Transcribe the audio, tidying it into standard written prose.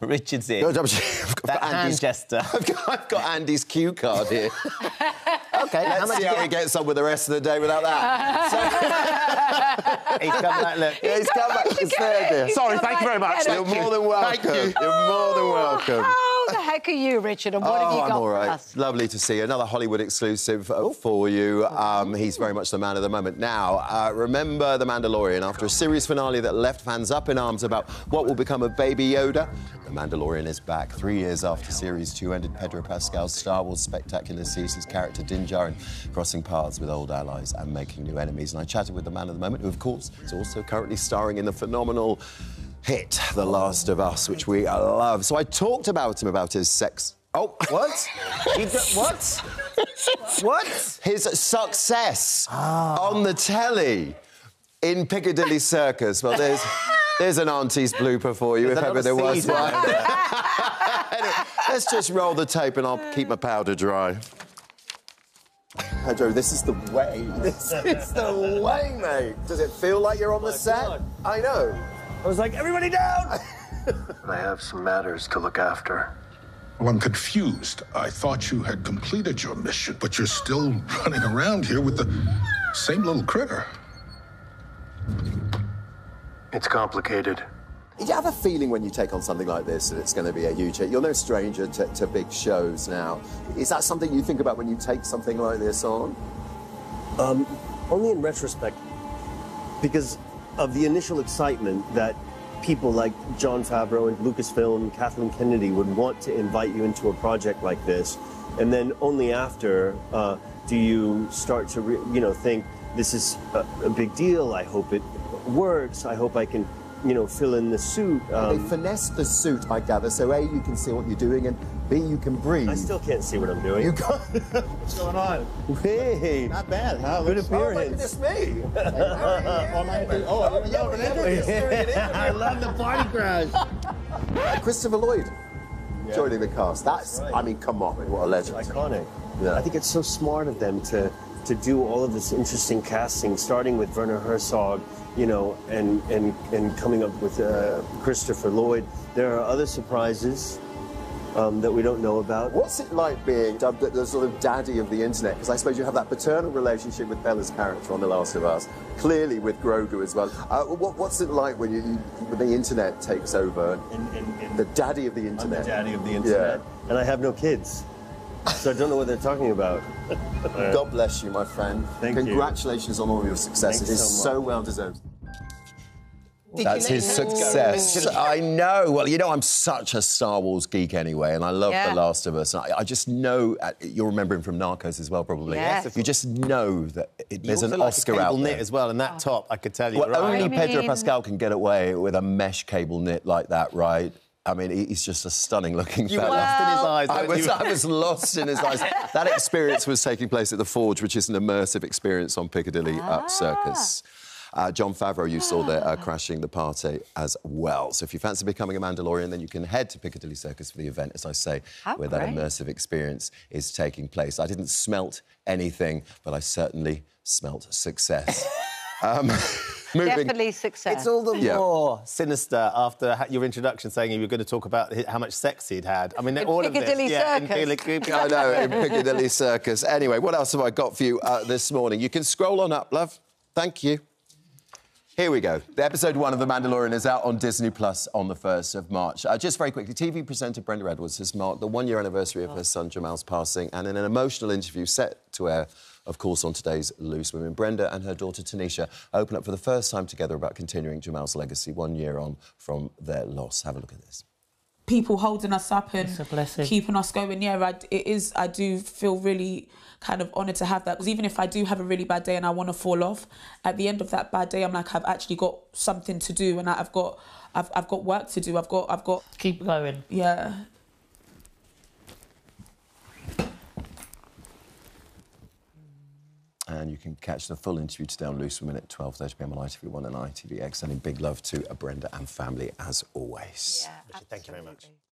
Richard's in. I've got Andy's gesture. I've got Andy's cue card here. OK, Let's see how he gets on with the rest of the day without that. He's come back, look. Yeah, he's come back. It's there, dear. Sorry, thank you very much. You're more than welcome. Thank you. You're more than welcome. How the heck are you, Richard? And what have you got I'm all right. for us? Lovely to see you. Another Hollywood exclusive for you. He's very much the man of the moment. Now, remember The Mandalorian? After a series finale that left fans up in arms about what will become of Baby Yoda, The Mandalorian is back. 3 years after Series 2 ended, Pedro Pascal's Star Wars spectacular sees his character Din Djarin crossing paths with old allies and making new enemies. And I chatted with the man of the moment, who, of course, is also currently starring in the phenomenal hit The Last of Us, which we love. So I talked about him about his sex... Oh, what? What? What? His success on the telly in Piccadilly Circus. Well, there's an auntie's blooper for you, if ever there was one. Anyway, let's just roll the tape and I'll keep my powder dry. Pedro, this is the way. This is the way, mate. Does it feel like you're on the set? God. I know. I was like, everybody down! I have some matters to look after. Well, I'm confused. I thought you had completed your mission, but you're still running around here with the same little critter. It's complicated. Do you have a feeling when you take on something like this that it's going to be a huge hit? You're no stranger to big shows now. Is that something you think about when you take something like this on? Only in retrospect, because of the initial excitement that people like Jon Favreau and Lucasfilm, Kathleen Kennedy would want to invite you into a project like this, and then only after do you start to, think this is a big deal. I hope it works. I hope I can, fill in the suit. They finessed the suit, I gather, so A, you can see what you're doing, and B, you can breathe. I still can't see what I'm doing. You can't. What's going on? Hey, not bad, huh? Good appearance. Oh, look at this me. I love the party crash. Christopher Lloyd joining the cast. That's, right. I mean, come on, what a legend. It's iconic. Yeah. I think it's so smart of them to do all of this interesting casting, starting with Werner Herzog, and coming up with Christopher Lloyd. There are other surprises that we don't know about. What's it like being dubbed the sort of daddy of the internet? Because I suppose you have that paternal relationship with Bella's character on The Last of Us, clearly with Grogu as well. What's it like when when the internet takes over? The daddy of the internet. I'm the daddy of the internet. Yeah. And I have no kids. So I don't know what they're talking about. God bless you, my friend. Thank you. Congratulations on all your success. Thanks it is so so well deserved. That's his success. I know. Well, I'm such a Star Wars geek anyway, and I love The Last of Us. I just know... you'll remember him from Narcos as well, probably. Yes. You just know that there's an Oscar out there. Knit as well, and that top, I could tell you. Well, only Pedro Pascal can get away with a mesh cable knit like that, right? I mean, he's just a stunning-looking fella. You were lost in his eyes. I was lost in his eyes. That experience was taking place at the Forge, which is an immersive experience on Piccadilly Circus. Jon Favreau, you saw there crashing the party as well. So if you fancy becoming a Mandalorian, then you can head to Piccadilly Circus for the event, as I say, where that immersive experience is taking place. I didn't smelt anything, but I certainly smelt success. Definitely success. It's all the more sinister after your introduction saying you were going to talk about how much sex he'd had. I mean, in all Piccadilly of this. Circus. I know, in Piccadilly Circus. Anyway, what else have I got for you this morning? You can scroll on up, love. Thank you. Here we go. The episode 1 of The Mandalorian is out on Disney Plus on the 1st of March. Just very quickly, TV presenter Brenda Edwards has marked the 1-year anniversary of her son Jamal's passing, and in an emotional interview set to air, of course, on today's Loose Women, Brenda and her daughter Tanisha open up for the first time together about continuing Jamal's legacy 1 year on from their loss. Have a look at this. People holding us up and keeping us going. Yeah, I do feel really kind of honoured to have that, because even if I do have a really bad day and I want to fall off, at the end of that bad day, I'm like, I've actually got something to do, and I've got work to do. I've got keep going. Yeah. And you can catch the full interview today on Loose Women at 12:30 p.m. on ITV1 and ITVX. Sending big love to Brenda and family as always. Yeah, Thank you very much.